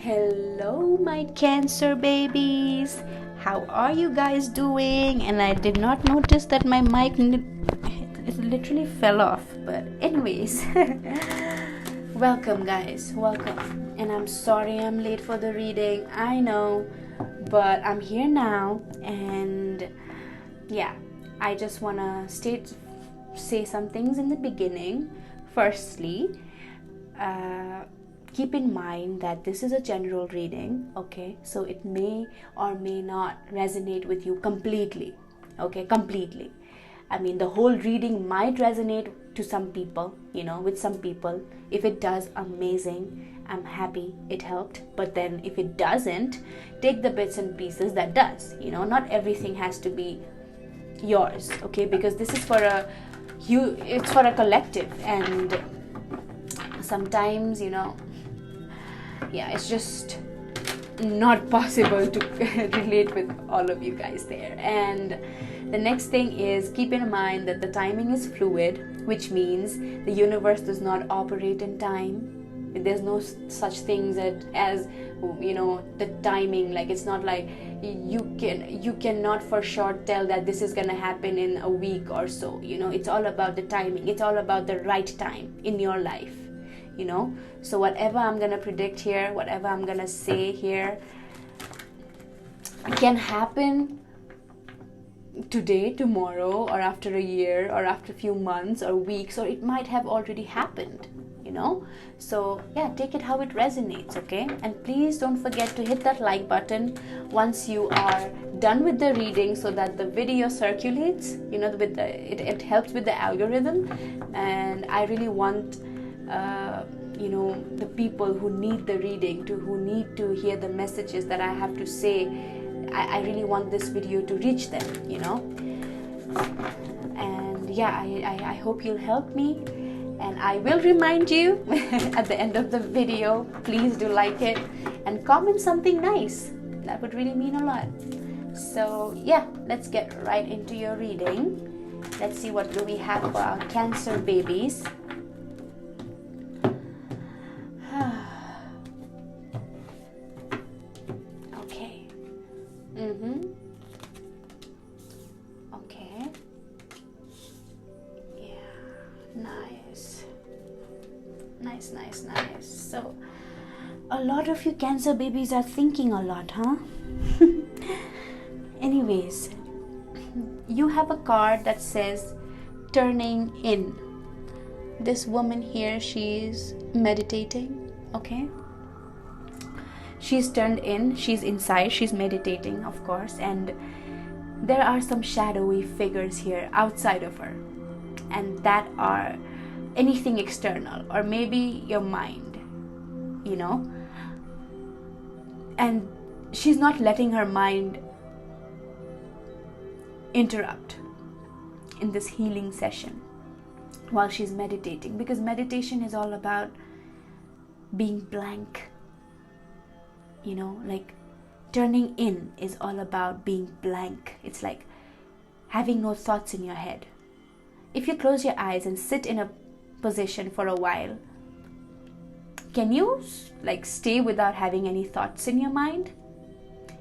Hello, my Cancer babies. How are you guys doing? And I did not notice that my mic it literally fell off. But anyways, welcome guys, welcome. And I'm sorry I'm late for the reading. I know, but I'm here now, and yeah, I just wanna say some things in the beginning. Firstly, keep in mind that this is a general reading, okay? So it may or may not resonate with you completely, okay? Completely. I mean, the whole reading might resonate to some people, with some people. If it does, amazing. I'm happy it helped. But then if it doesn't, take the bits and pieces that does. Not everything has to be yours, okay? Because this is it's for a collective, and sometimes it's just not possible to relate with all of you guys there. And the next thing is, keep in mind that the timing is fluid, which means the universe does not operate in time. There's no such things as the timing. Like, it's not like you cannot for sure tell that this is gonna happen in a week or so. It's all about the timing. It's all about the right time in your life. So whatever I'm gonna predict here, whatever I'm gonna say here, can happen today, tomorrow, or after a year, or after a few months or weeks, or it might have already happened. So yeah, take it how it resonates, okay? And please don't forget to hit that like button once you are done with the reading, so that the video circulates. It helps with the algorithm, and I really want the people who need the reading, who need to hear the messages that I have to say. I really want this video to reach them, and yeah, I hope you'll help me, and I will remind you at the end of the video. Please do like it and comment something nice. That would really mean a lot. So yeah, let's get right into your reading. Let's see what do we have for our Cancer babies. Okay. Yeah. Nice. So, a lot of you Cancer babies are thinking a lot, huh? Anyways, you have a card that says turning in. This woman here, she's meditating, okay? She's turned in, she's inside, she's meditating, of course, and there are some shadowy figures here outside of her, and that are anything external, or maybe your mind, and she's not letting her mind interrupt in this healing session while she's meditating, because meditation is all about being blank. Like, turning in is all about being blank. It's like having no thoughts in your head. If you close your eyes and sit in a position for a while, can you stay without having any thoughts in your mind?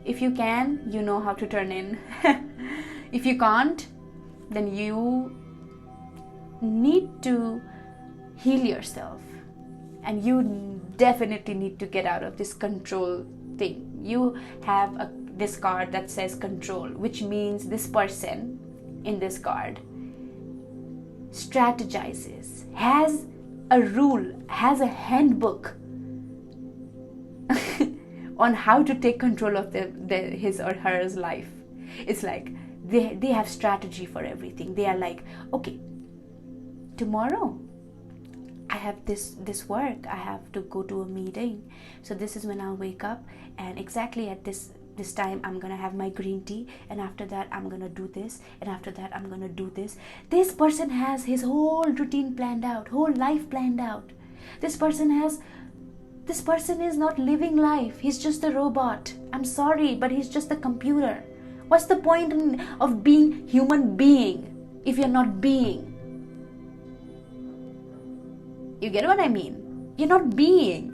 If you can, you know how to turn in. If you can't, then you need to heal yourself, and you definitely need to get out of this control thing. You have this card that says control, which means this person in this card strategizes, has a rule, has a handbook on how to take control of his or her life. It's like they have strategy for everything. They are like, okay, tomorrow I have this work, I have to go to a meeting, so this is when I'll wake up, and exactly at this time I'm gonna have my green tea, and after that I'm gonna do this, and after that I'm gonna do this. This person has his whole routine planned out, whole life planned out. This person is not living life. He's just a robot. I'm sorry, but he's just a computer. What's the point of being human being if you're not being? You get what I mean? You're not being.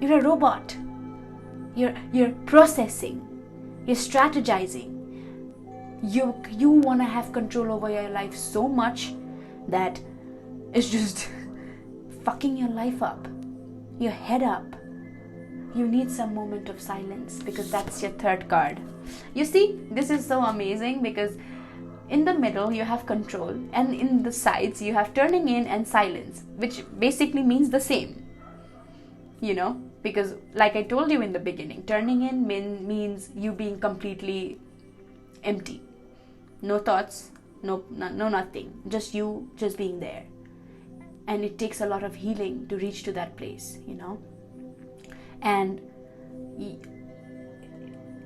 You're a robot. You're processing. You're strategizing. You want to have control over your life so much that it's just fucking your life up, your head up. You need some moment of silence, because that's your third card. You see, this is so amazing, because in the middle you have control, and in the sides you have turning in and silence, which basically means the same, because like I told you in the beginning, turning in means you being completely empty, no thoughts, no nothing, just you just being there. And it takes a lot of healing to reach to that place, and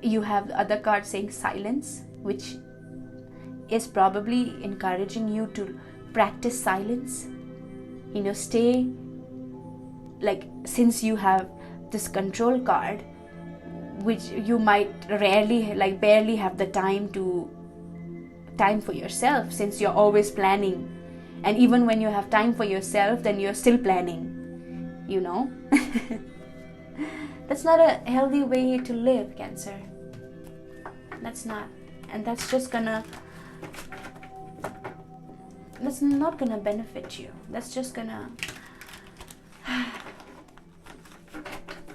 you have the other card saying silence, which is probably encouraging you to practice silence. Stay, like, since you have this control card, which you might barely have the time for yourself, since you're always planning. And even when you have time for yourself, then you're still planning, That's not a healthy way to live, Cancer. That's not. And that's not gonna benefit you. That's just gonna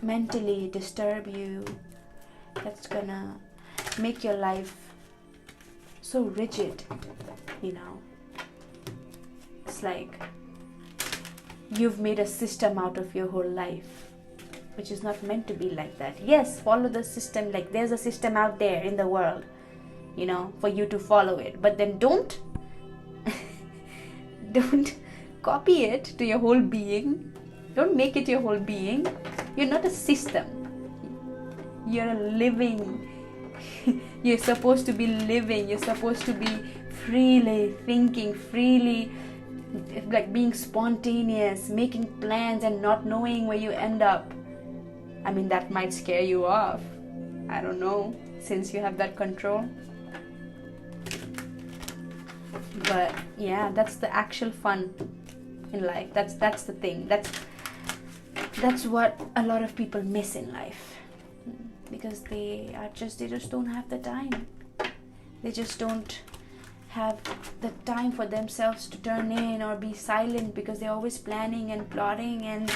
mentally disturb you. That's gonna make your life so rigid, It's like you've made a system out of your whole life, which is not meant to be like that. Yes, follow the system, like there's a system out there in the world, for you to follow it. But then don't copy it to your whole being. Don't make it your whole being. You're not a system. You're a living. You're supposed to be living. You're supposed to be freely thinking, freely, like being spontaneous, making plans and not knowing where you end up. I mean, that might scare you off. I don't know, since you have that control. But yeah, that's the actual fun in life. That's the thing. That's what a lot of people miss in life, because they just don't have the time. They just don't have the time for themselves to turn in or be silent, because they're always planning and plotting and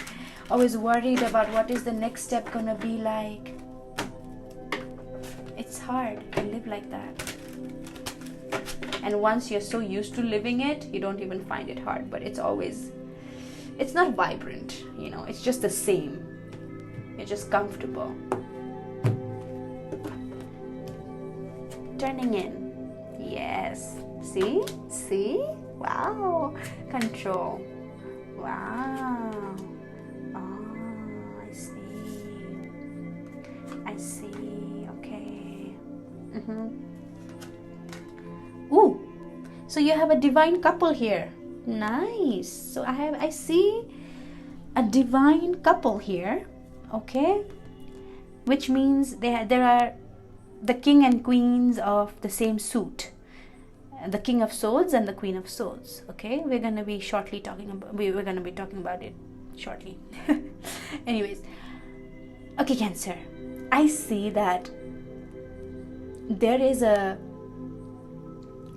always worried about what is the next step gonna be like. It's hard to live like that. And once you're so used to living it, you don't even find it hard. But it's not vibrant, it's just the same. You're just comfortable. Turning in. Yes. See? Wow. Control. Wow. Oh, I see. Okay. Ooh. So you have a divine couple here. Nice. So I see a divine couple here. Okay. Which means there are the king and queens of the same suit. The King of Swords and the Queen of Swords. Okay, we're gonna be talking about it shortly. Anyways, okay, Cancer, I see that there is a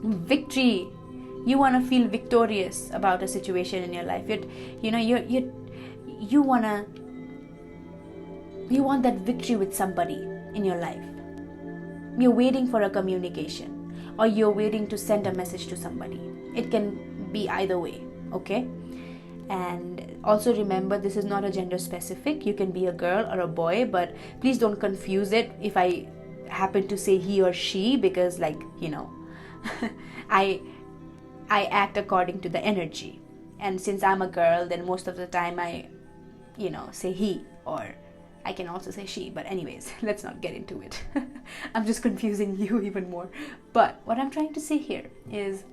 victory. You want to feel victorious about a situation in your life. You want that victory with somebody in your life. You're waiting for a communication, or you're waiting to send a message to somebody. It can be either way, okay? And also remember, this is not a gender specific. You can be a girl or a boy, but please don't confuse it if I happen to say he or she, because I act according to the energy. And since I'm a girl, then most of the time I say he, or I can also say she. But anyways, let's not get into it. I'm just confusing you even more. But what I'm trying to say here is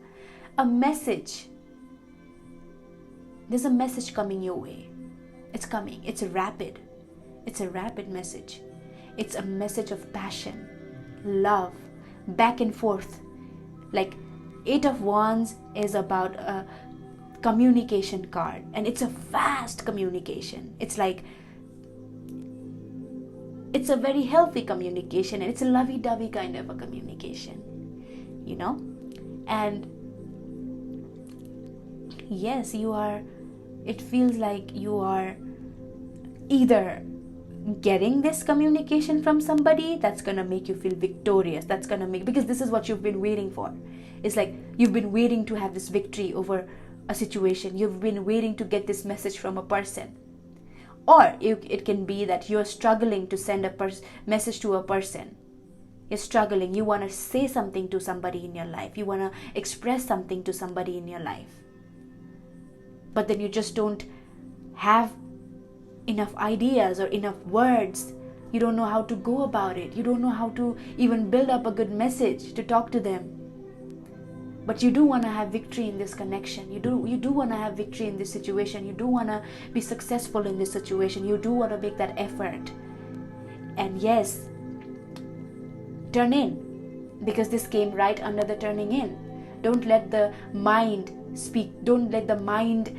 a message. There's a message coming your way. It's coming. It's rapid. It's a rapid message. It's a message of passion, love, back and forth. Like 8 of Wands is about a communication card, and it's a fast communication. It's like it's a very healthy communication, and it's a lovey-dovey kind of a communication, and yes, it feels like you are either getting this communication from somebody that's gonna make you feel victorious, because this is what you've been waiting for. It's like you've been waiting to have this victory over a situation. You've been waiting to get this message from a person. Or it can be that you're struggling to send a message to a person. You're struggling. You want to say something to somebody in your life. You want to express something to somebody in your life. But then you just don't have enough ideas or enough words. You don't know how to go about it. You don't know how to even build up a good message to talk to them. But you do want to have victory in this connection. You do want to have victory in this situation. You do want to be successful in this situation. You do want to make that effort. And yes, turn in, because this came right under the turning in. Don't let the mind speak. Don't let the mind,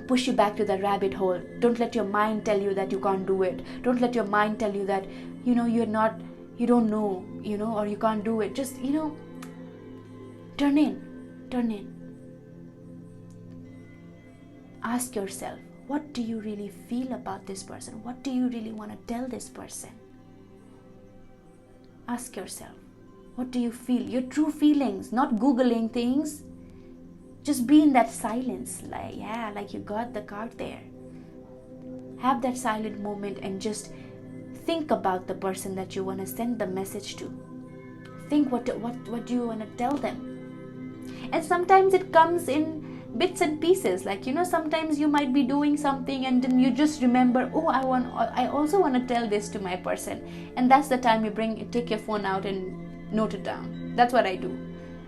push you back to the rabbit hole. Don't let your mind tell you that you can't do it. Don't let your mind tell you that, you don't know, or you can't do it. Just, turn in. Ask yourself, what do you really feel about this person? What do you really want to tell this person? Ask yourself, what do you feel? Your true feelings, not Googling things. Just be in that silence, like you got the card there. Have that silent moment and just think about the person that you want to send the message to. Think what do you want to tell them? And sometimes it comes in bits and pieces. Like, sometimes you might be doing something and then you just remember, I also want to tell this to my person. And that's the time you take your phone out and note it down. That's what I do.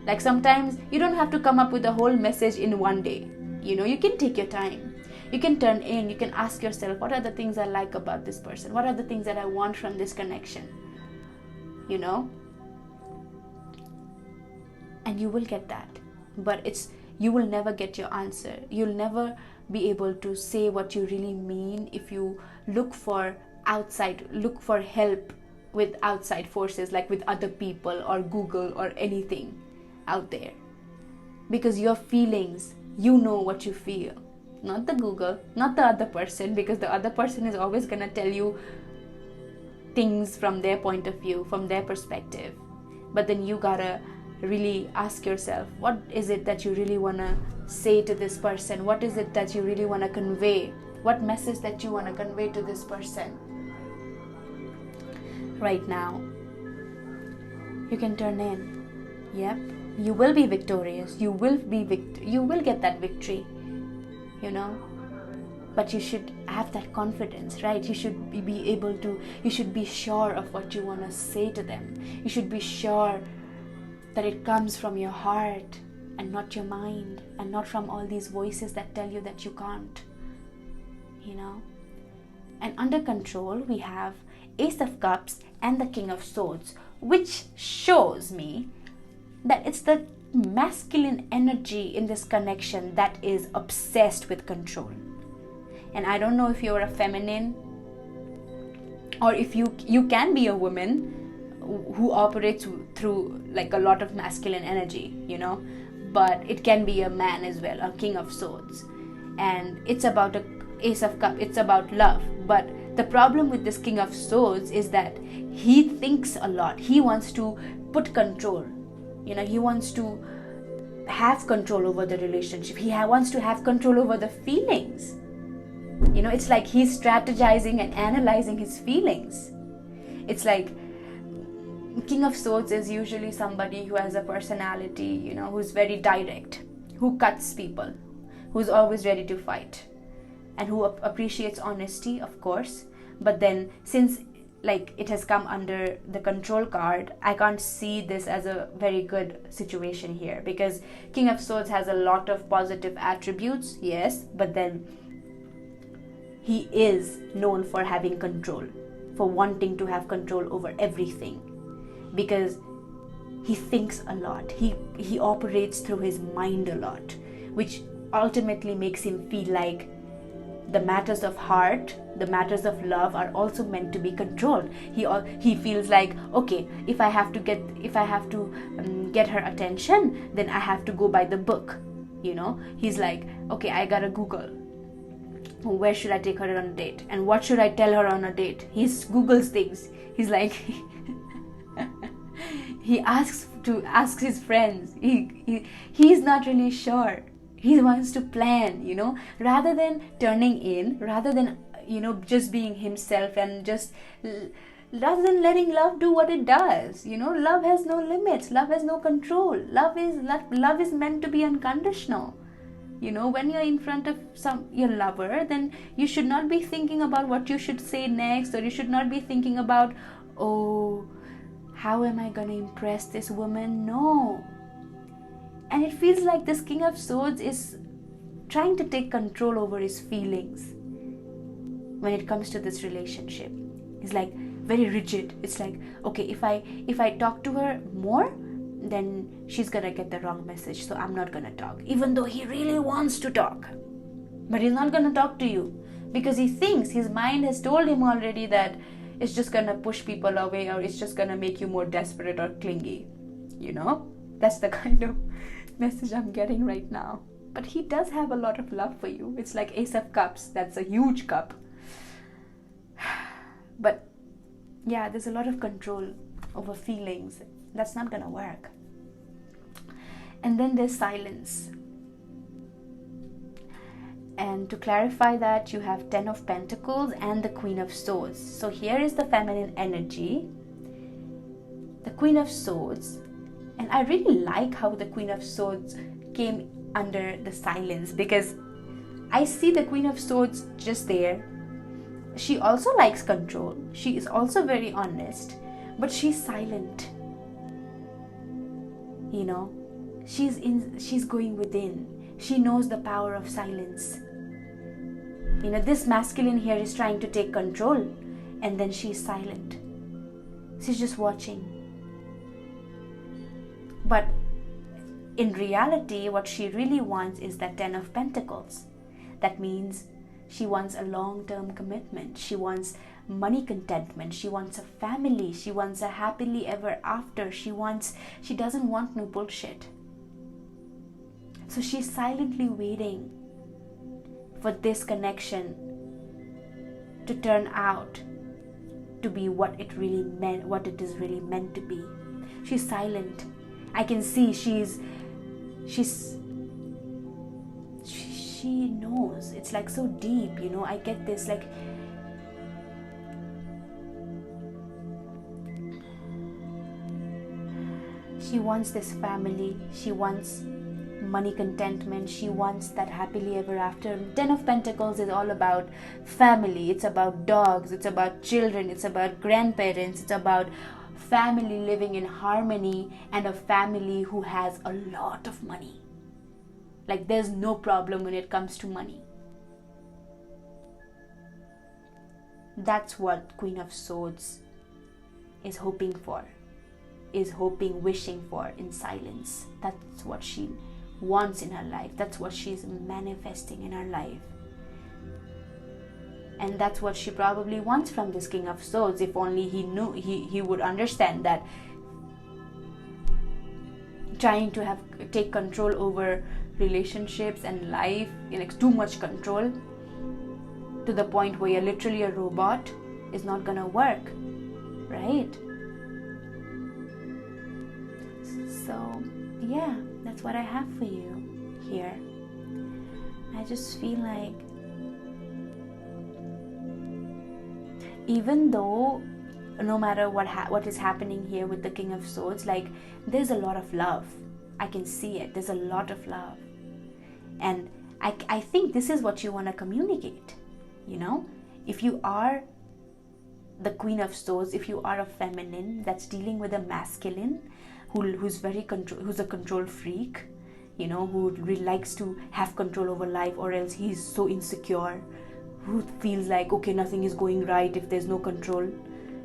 Like, sometimes you don't have to come up with a whole message in one day. You can take your time. You can turn in. You can ask yourself, what are the things I like about this person? What are the things that I want from this connection? And you will get that. But you will never get your answer. You'll never be able to say what you really mean if you look for help with outside forces, like with other people or Google or anything out there. Because your feelings, you know what you feel. Not the Google, not the other person, because the other person is always going to tell you things from their point of view, from their perspective. But then you gotta really ask yourself, what is it that you really want to say to this person? What is it that you really want to convey? What message that you want to convey to this person right now? You can turn in. Yep, you will be victorious. You will get that victory. But you should have that confidence, right? You should you should be sure of what you want to say to them. You should be sure that it comes from your heart and not your mind, and not from all these voices that tell you that you can't, And under control, we have Ace of Cups and the King of Swords, which shows me that it's the masculine energy in this connection that is obsessed with control. And I don't know if you're a feminine, or if you can be a woman who operates through like a lot of masculine energy, but it can be a man as well, a King of Swords. And it's about a Ace of Cups, it's about love. But the problem with this King of Swords is that he thinks a lot. He wants to put control. He wants to have control over the relationship. He wants to have control over the feelings. It's like he's strategizing and analyzing his feelings. It's like King of Swords is usually somebody who has a personality, who's very direct, who cuts people, who's always ready to fight, and who appreciates honesty, of course. But then, since it has come under the control card, I can't see this as a very good situation here, because King of Swords has a lot of positive attributes, yes, but then he is known for having control, for wanting to have control over everything, because he thinks a lot. He operates through his mind a lot, which ultimately makes him feel like the matters of heart, the matters of love are also meant to be controlled. He feels like, okay, if I have to get her attention, then I have to go by the book. He's like, okay, I gotta Google where should I take her on a date and what should I tell her on a date. He Googles things. He's like he asks his friends. He's not really sure. He wants to plan, rather than turning in, rather than just being himself, and just rather than letting love do what it does. Love has no limits, love has no control. Love is meant to be unconditional. When you're in front of your lover, then you should not be thinking about what you should say next, or you should not be thinking about, oh, how am I going to impress this woman? No. And it feels like this King of Swords is trying to take control over his feelings when it comes to this relationship. He's like very rigid. It's like, okay, if I talk to her more, then she's gonna get the wrong message, so I'm not gonna talk, even though he really wants to talk. But he's not gonna talk to you because he thinks, his mind has told him already that it's just gonna push people away, or it's just gonna make you more desperate or clingy. That's the kind of message I'm getting right now. But he does have a lot of love for you. It's like Ace of Cups. That's a huge cup. But yeah, there's a lot of control over feelings. That's not gonna work. And then there's silence. And to clarify that, you have 10 of Pentacles and the Queen of Swords. So here is the feminine energy, the Queen of Swords. And I really like how the Queen of Swords came under the silence, because I see the Queen of Swords just there. She also likes control. She is also very honest, but she's silent. She's going within. She knows the power of silence. This masculine here is trying to take control, and then she's silent. She's just watching. But in reality, what she really wants is that 10 of Pentacles. That means she wants a long-term commitment. She wants money contentment. She wants a family. She wants a happily ever after. She doesn't want no bullshit. So she's silently waiting for this connection to turn out to be what it is really meant to be. She's silent. I can see she knows. It's like so deep, I get this, like, she wants this family, she wants money contentment, she wants that happily ever after. 10 of Pentacles is all about family. It's about dogs, it's about children, it's about grandparents, it's about family living in harmony, and a family who has a lot of money. Like, there's no problem when it comes to money. That's what Queen of Swords is hoping for, wishing for in silence. That's what she wants in her life. That's what she's manifesting in her life. And that's what she probably wants from this King of Swords. If only he knew, he would understand that trying to take control over relationships and life, like too much control to the point where you're literally a robot, is not gonna work, right? So yeah, that's what I have for you here. I just feel like, even though no matter what is happening here with the King of Swords, like, there's a lot of love. I can see it. There's a lot of love. And I think this is what you want to communicate. If you are the Queen of Swords, if you are a feminine that's dealing with a masculine who's a control freak, who really likes to have control over life, or else he's so insecure, who feels like, okay, nothing is going right if there's no control.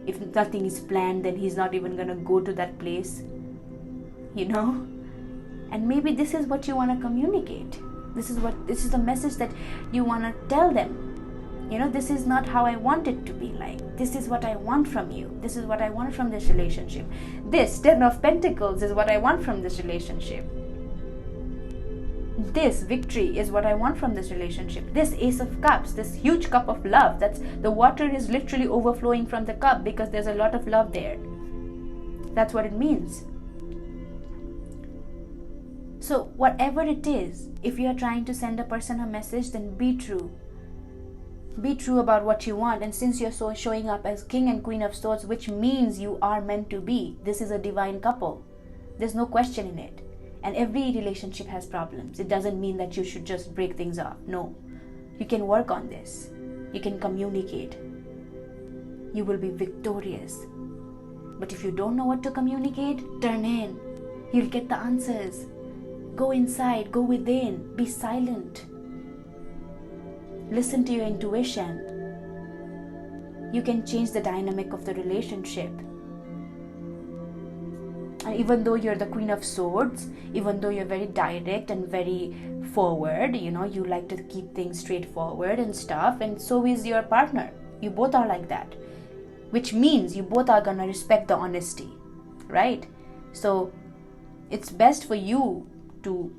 If nothing is planned, then he's not even gonna go to that place, And maybe this is what you want to communicate. This is the message that you want to tell them. This is not how I want it to be like. This is what I want from you. This is what I want from this relationship. This 10 of Pentacles is what I want from this relationship. This victory is what I want from this relationship. This Ace of Cups, this huge cup of love, that's the water is literally overflowing from the cup because there's a lot of love there. That's what it means. So whatever it is, if you are trying to send a person a message, then be true. Be true about what you want. And since you're showing up as King and Queen of Swords, which means you are meant to be, this is a divine couple. There's no question in it. And every relationship has problems. It doesn't mean that you should just break things off. No. You can work on this. You can communicate. You will be victorious. But if you don't know what to communicate, turn in. You'll get the answers. Go inside. Go within. Be silent. Listen to your intuition. You can change the dynamic of the relationship. And even though you're the Queen of Swords, even though you're very direct and very forward, you like to keep things straightforward and stuff, and so is your partner. You both are like that, which means you both are gonna respect the honesty, right? So it's best for you to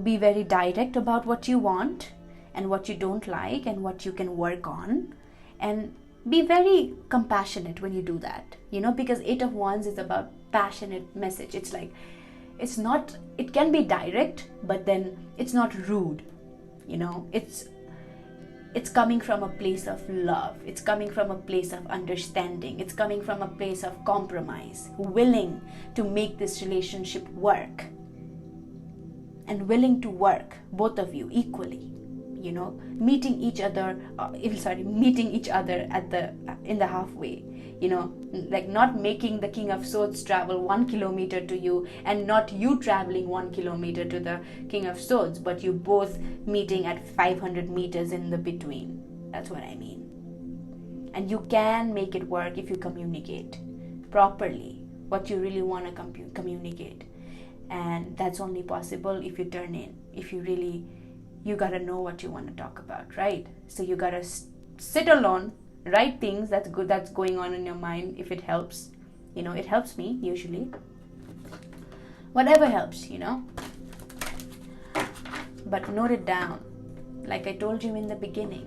be very direct about what you want and what you don't like and what you can work on, and be very compassionate when you do that, because 8 of Wands is about passionate message. It's like, it can be direct, but then it's not rude, it's coming from a place of love. It's coming from a place of understanding. It's coming from a place of compromise, willing to make this relationship work. And willing to work, both of you, equally. Meeting each other in the halfway. Like not making the King of Swords travel 1 kilometer to you, and not you traveling 1 kilometer to the King of Swords, but you both meeting at 500 meters in the between. That's what I mean. And you can make it work if you communicate properly what you really want to communicate. And that's only possible if you turn in. You gotta know what you want to talk about, right? So you gotta sit alone, write things that's going on in your mind. If it helps, it helps me usually. Whatever helps, but note it down, like I told you in the beginning.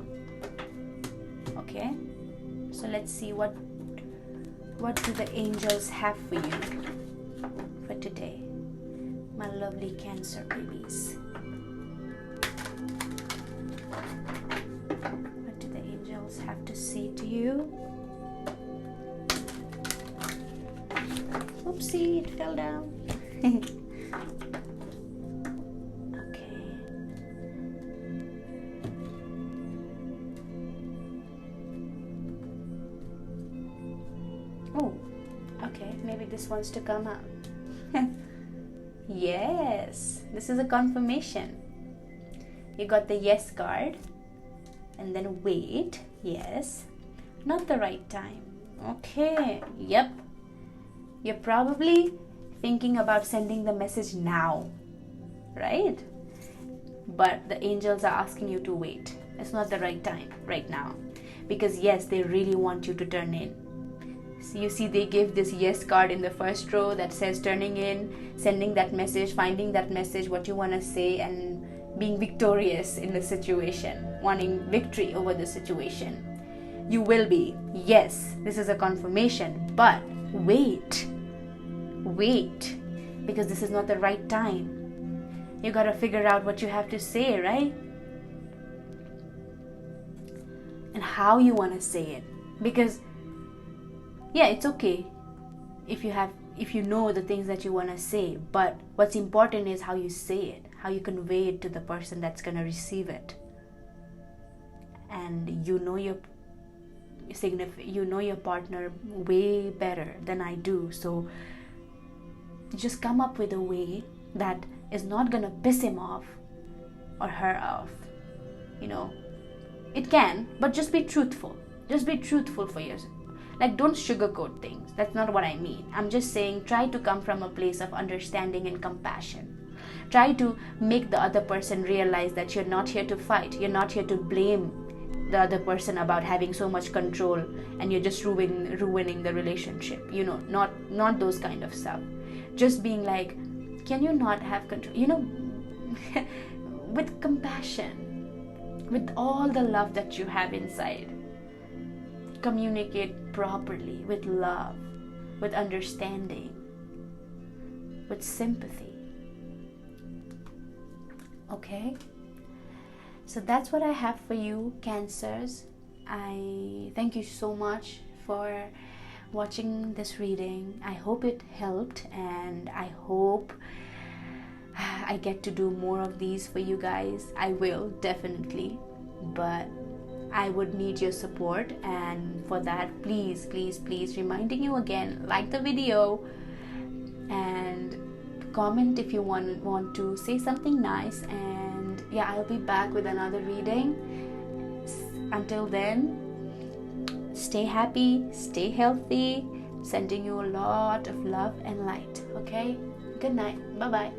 Okay, so let's see what do the angels have for you for today, my lovely Cancer babies. What do the angels have to say to you? Oopsie, it fell down. Okay. Oh, okay, maybe this wants to come out. Yes, this is a confirmation. You got the yes card, and then wait, yes, not the right time. Okay, yep. You're probably thinking about sending the message now, right? But the angels are asking you to wait. It's not the right time right now. Because yes, they really want you to turn in. So you see, they give this yes card in the first row that says turning in, sending that message, finding that message, what you want to say, and being victorious in the situation, wanting victory over the situation. You will be. Yes, this is a confirmation, but wait, because this is not the right time. You gotta figure out what you have to say, right? And how you want to say it. Because yeah, it's okay if you know the things that you want to say, but what's important is how you say it, how you convey it to the person that's going to receive it. And you know your partner way better than I do, so just come up with a way that is not going to piss him off or her off. It can, but just be truthful. Just be truthful for yourself. Like, don't sugarcoat things. That's not what I mean. I'm just saying try to come from a place of understanding and compassion. Try to make the other person realize that you're not here to fight, you're not here to blame the other person about having so much control, and you're just ruining the relationship. Not those kind of stuff. Just being like, can you not have control, with compassion, with all the love that you have inside. Communicate properly, with love, with understanding, with sympathy. Okay? So that's what I have for you, Cancers. I thank you so much for watching this reading. I hope it helped, and I hope I get to do more of these for you guys. I will, definitely, but I would need your support, and for that, please, please, please, reminding you again, like the video and comment if you want to say something nice. And yeah, I'll be back with another reading. Until then, stay happy, stay healthy, sending you a lot of love and light. Okay, good night, bye bye.